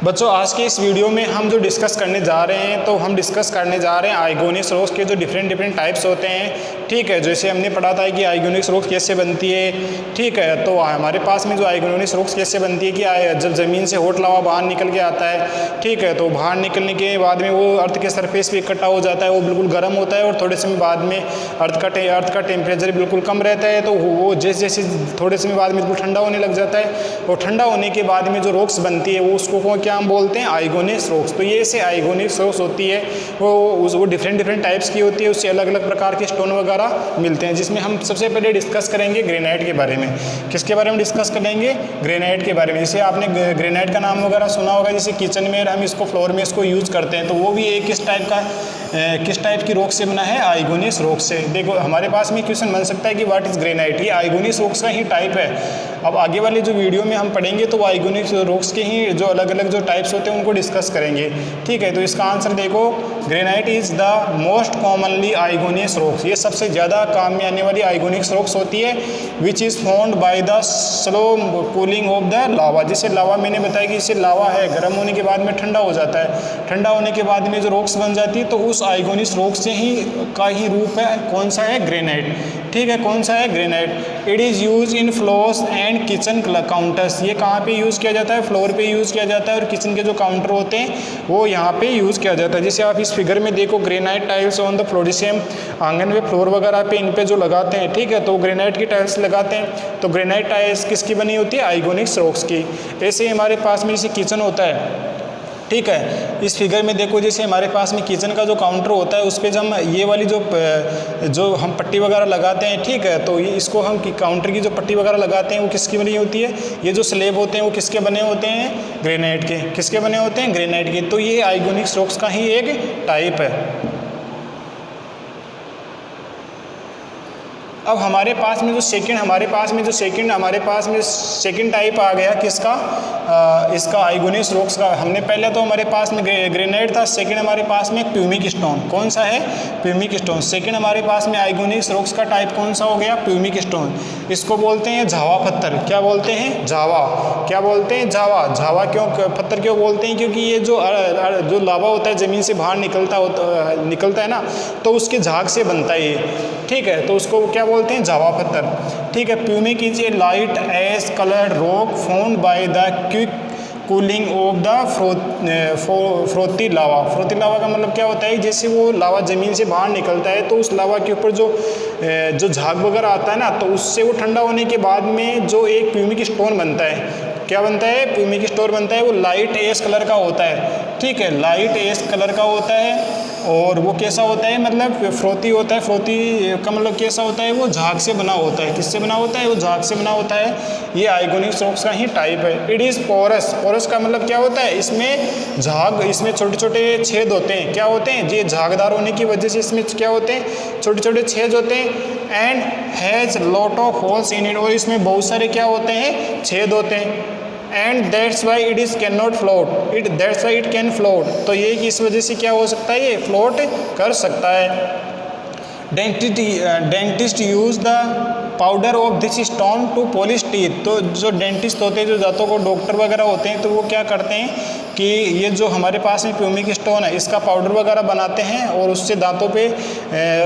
बच्चों आज के इस वीडियो में हम जो डिस्कस करने जा रहे हैं तो हम डिस्कस करने जा रहे हैं आइगोनिक्स रॉक्स के जो डिफरेंट टाइप्स होते हैं। ठीक है, जैसे हमने पढ़ा था कि आइगोनिक्स रॉक्स कैसे बनती है। ठीक है, तो हमारे पास में जो आइगोनिक्स रॉक्स कैसे बनती है कि जब ज़मीन से हॉट लावा बाहर निकल के आता है, ठीक है, तो बाहर निकलने के बाद में वो अर्थ के सरफेस पे इकट्ठा हो जाता है, वो बिल्कुल गर्म होता है और थोड़े समय बाद में अर्थ का टेम्परेचर बिल्कुल कम रहता है, तो वो जैसे जैसे थोड़े समय बाद में बिल्कुल ठंडा होने लग जाता है और ठंडा होने के बाद में जो रॉक्स बनती है वो उसको क्या हम बोलते हैं, आइगोनिक्स रॉक्स। तो ये ऐसे आइगोनिक्स रॉक्स होती है वो डिफरेंट टाइप्स की होती है, उससे अलग अलग प्रकार के स्टोन वगैरह मिलते हैं, जिसमें हम सबसे पहले डिस्कस करेंगे ग्रेनाइट के बारे में। किसके बारे में डिस्कस करेंगे? ग्रेनाइट के बारे में। जैसे आपने ग्रेनाइट का नाम वगैरह सुना होगा, जैसे किचन में हम इसको फ्लोर में इसको यूज़ करते हैं, तो वो भी एक किस टाइप की रॉक से बना है? आइगोनिक्स रॉक से। देखो हमारे पास में क्वेश्चन बन सकता है कि व्हाट इज़ ग्रेनाइट। ये आइगोनिक्स रॉक्स का ही टाइप है। अब आगे वाले जो वीडियो में हम पढ़ेंगे तो वो आइगोनिक्स रॉक्स के ही जो अलग अलग जो टाइप्स होते हैं उनको डिस्कस करेंगे। ठीक है, तो इसका आंसर देखो, granite is the most commonly igneous rocks. ये सबसे ज़्यादा काम में आने वाली आइगोनिक्स रॉक्स होती है, which is found by the slow cooling of the lava. जैसे लावा मैंने बताया कि इसे लावा है, गर्म होने के बाद में ठंडा हो जाता है, ठंडा होने के बाद में जो रॉक्स बन जाती है, तो उस आइगोनिक्स रॉक्स से ही का ही रूप है कौन सा है? ग्रेनाइट। ठीक है, कौन सा है? Granite. It is use in floors and kitchen counters. ये कहाँ पे यूज़ किया जाता है? फ्लोर पे यूज़ किया जाता है, और किचन के जो काउंटर होते हैं वो यहाँ पे यूज़ किया जाता है। जैसे आप इस फिगर में देखो, granite tiles on the floor, जिसे हम आंगन में फ्लोर वगैरह पे इन पे जो लगाते हैं, ठीक है, तो ग्रेनाइट की टाइल्स लगाते हैं। तो ग्रेनाइट टाइल्स किसकी बनी होती है? आइगोनिक्स रॉक्स की। ऐसे ही हमारे पास में जैसे किचन होता है, ठीक है, इस फिगर में देखो, जैसे हमारे पास में किचन का जो काउंटर होता है उस पर जब ये वाली जो हम पट्टी वगैरह लगाते हैं, ठीक है, तो ये इसको हम काउंटर की जो पट्टी वगैरह लगाते हैं वो किसकी बनी होती है? ये जो स्लेब होते हैं वो किसके बने होते हैं? ग्रेनाइट के। किसके बने होते हैं? ग्रेनाइट के। तो ये आइगोनिक्स रॉक्स का ही एक टाइप है। अब हमारे पास में जो सेकंड टाइप आ गया किसका? इसका आइगोनिक्स रॉक्स का। हमने पहले तो हमारे पास में ग्रेनाइट था, सेकंड हमारे पास में प्यूमिक स्टोन। कौन सा है? Pumice stone. सेकंड हमारे पास में आइगोनिक्स रॉक्स का टाइप कौन सा हो गया? Pumice stone. इसको बोलते हैं जावा पत्थर। क्या बोलते हैं? जावा। क्या बोलते हैं? जावा। जावा क्यों पत्थर क्यों बोलते हैं? क्योंकि ये जो लावा होता है ज़मीन से बाहर निकलता है ना, तो उसके झाग से बनता है ये। ठीक है, तो उसको क्या बोलते हैं? जावा पत्थर। ठीक है, pumice is a light ash coloured rock found by the quick cooling of the frothy lava. Frothy lava का मतलब क्या होता है? जैसे वो लावा ज़मीन से बाहर निकलता है तो उस लावा के ऊपर जो झाग वगैरह आता है ना, तो उससे वो ठंडा होने के बाद में जो एक प्यूमिक स्टोन बनता है। क्या बनता है? प्यूमिक स्टोन बनता है। वो लाइट एश कलर का होता है। ठीक है, लाइट एश कलर का होता है, और वो कैसा होता है? मतलब फ्रोती होता है। फ्रोती का मतलब कैसा होता है? वो झाग से बना होता है। किससे बना होता है? वो झाग से बना होता है। ये आइगोनिक्स रॉक्स का ही टाइप है। It is porous. पोरस का मतलब क्या होता है? इसमें छोटे छोटे छेद होते हैं। क्या होते हैं? ये झागदार होने की वजह से इसमें क्या होते हैं? छोटे छोटे छेद होते हैं। And has lot of holes in it. और इसमें बहुत सारे क्या होते हैं? छेद होते हैं। And that's why it is can not float. That's why it can float. तो ये इस वजह से क्या हो सकता है? ये फ्लोट कर सकता है। Dentist use the powder of this stone to polish teeth. तो जो डेंटिस्ट होते हैं, जो दांतों को डॉक्टर वगैरह होते हैं, तो वो क्या करते हैं कि ये जो हमारे पास में प्यूमिक स्टोन है इसका पाउडर वगैरह बनाते हैं और उससे दांतों पे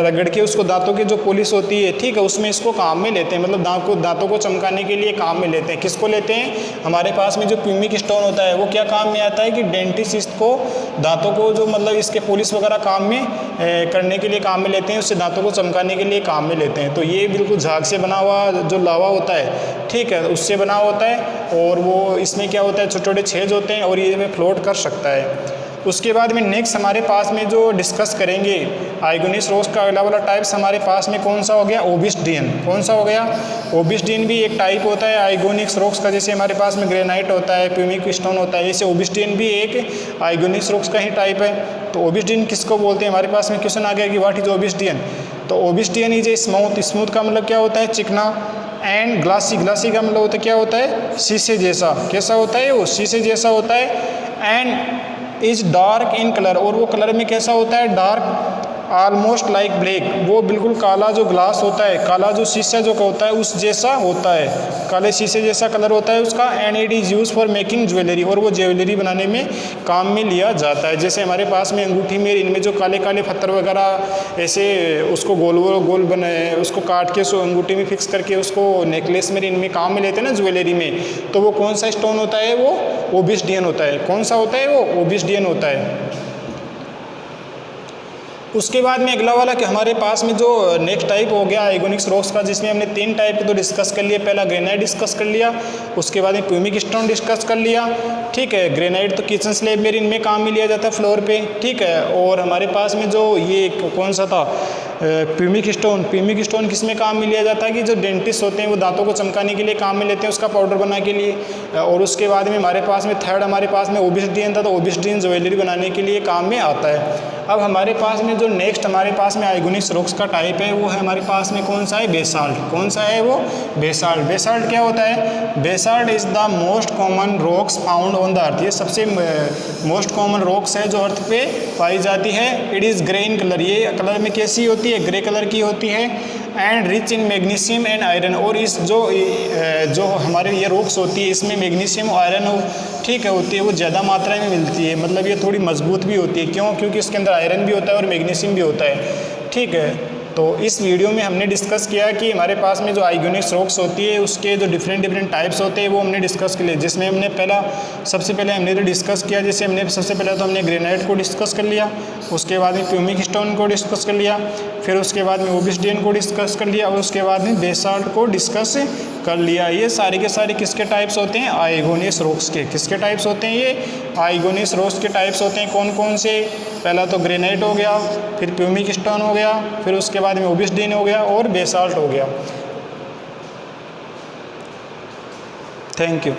रगड़ के उसको दांतों की जो पॉलिश होती है, ठीक है, उसमें इसको काम में लेते हैं। मतलब दांतों को चमकाने के लिए काम में लेते हैं। किसको लेते हैं? हमारे पास में जो प्यूमिक स्टोन होता है वो क्या काम में आता है कि डेंटिस्ट इसको दांतों को जो मतलब इसके पॉलिश वगैरह काम में करने के लिए काम में लेते हैं, उससे दांतों को चमकाने के लिए काम में लेते हैं। तो ये बिल्कुल झाग से बना हुआ जो लावा होता है, ठीक है, उससे बना होता है, और वो इसमें क्या होता है? छोटे छोटे छेद होते हैं और ये फ्लोट कर सकता है। उसके बाद में नेक्स्ट हमारे पास में जो डिस्कस करेंगे आइगोनिक्स रॉक्स का अगला वाला टाइप्स हमारे पास में कौन सा हो गया? ओबिसिडियन। कौन सा हो गया? ओबिसिडियन भी एक टाइप होता है आइगोनिक्स रॉक्स का। जैसे हमारे पास में ग्रेनाइट होता है, प्यूमिक स्टोन होता है, ऐसे ओबिसिडियन भी एक आइगोनिक्स रॉक्स का ही टाइप है। तो ओबिसिडियन किसको बोलते हैं? हमारे पास में क्वेश्चन आ गया कि व्हाट इज ओबिसिडियन। तो obsidian is a smooth. Smooth का मतलब क्या होता है? चिकना। And glassy. ग्लासी का मतलब होता है क्या होता है? शीशे जैसा। कैसा होता है? वो शीशे जैसा होता है। And is dark in colour. और वो कलर में कैसा होता है? डार्क ऑलमोस्ट लाइक ब्लैक, वो बिल्कुल काला जो ग्लास होता है, काला जो शीशा जो होता है उस जैसा होता है, काले शीशे जैसा कलर होता है उसका। And it is use for making jewellery, और वो ज्वेलरी बनाने में काम में लिया जाता है। जैसे हमारे पास में अंगूठी में इनमें जो काले काले पत्थर वगैरह ऐसे उसको गोल गोल बने, उसको काट के उसको अंगूठी में फिक्स करके उसको नेकलेस में इनमें काम में लेते हैं ना ज्वेलरी में, तो वो कौन सा स्टोन होता है? वो ओबिसिडियन होता है। कौन सा होता है? वो ओबिसिडियन होता है। उसके बाद में अगला वाला कि हमारे पास में जो नेक्स्ट टाइप हो गया आइगोनिक्स रॉक्स का, जिसमें हमने 3 टाइप के तो डिस्कस कर लिए। पहला ग्रेनाइट डिस्कस कर लिया, उसके बाद में प्यूमिक स्टोन डिस्कस कर लिया, ठीक है। ग्रेनाइट तो किचन स्लैब में इनमें काम में लिया जाता है फ्लोर पे, ठीक है। और हमारे पास में जो ये कौन सा था प्यूमिक स्टोन, प्यूमिक स्टोन किस में काम में लिया जाता है कि जो डेंटिस्ट होते हैं वो दांतों को चमकाने के लिए काम में लेते हैं उसका पाउडर बना के लिए। और उसके बाद में हमारे पास में थर्ड हमारे पास में ओबिसिडियन था, तो ओबिसिडियन ज्वेलरी बनाने के लिए काम में आता है। अब हमारे पास में जो नेक्स्ट हमारे पास में आइगोनिक्स रॉक्स का टाइप है वो है हमारे पास में कौन सा है? बेसाल्ट। कौन सा है वो? बेसाल्ट। बेसाल्ट क्या होता है? Basalt is the most common rocks found on the earth. ये सबसे मोस्ट कॉमन रॉक्स है जो अर्थ पे पाई जाती है। It is grey in colour, ये कलर में कैसी होती है? ग्रे कलर की होती है। And rich in magnesium and iron, और इस जो हमारे ये रॉक्स होती है इसमें मैग्नीशियम और आयरन ठीक है होती है, वो ज़्यादा मात्रा में मिलती है। मतलब ये थोड़ी मजबूत भी होती है। क्यों? क्योंकि इसके अंदर आयरन भी होता है और मैग्नीशियम भी होता है, ठीक है। तो इस वीडियो में हमने डिस्कस किया कि हमारे पास में जो आइगोनिक्स रॉक्स होती है उसके जो डिफरेंट टाइप्स होते हैं वो हमने डिस्कस कर लिए। जिसमें हमने सबसे पहले हमने तो डिस्कस किया, जैसे हमने सबसे पहले तो हमने ग्रेनाइट को डिस्कस कर लिया, उसके बाद में प्यूमिक स्टोन को डिस्कस कर लिया, फिर उसके बाद में ओबिसिडियन को डिस्कस कर लिया, और उसके बाद में बेसाल्ट को डिस्कस कर लिया। ये सारे के सारे किसके टाइप्स होते हैं? आइगोनिक्स रॉक्स के। किसके टाइप्स होते हैं? ये आइगोनिक्स रॉक्स के टाइप्स होते हैं। कौन कौन से? पहला तो ग्रेनाइट हो गया, फिर प्यूमिक स्टोन हो गया, फिर उसके बाद में ओबिसिडियन हो गया और बेसाल्ट हो गया। Thank you.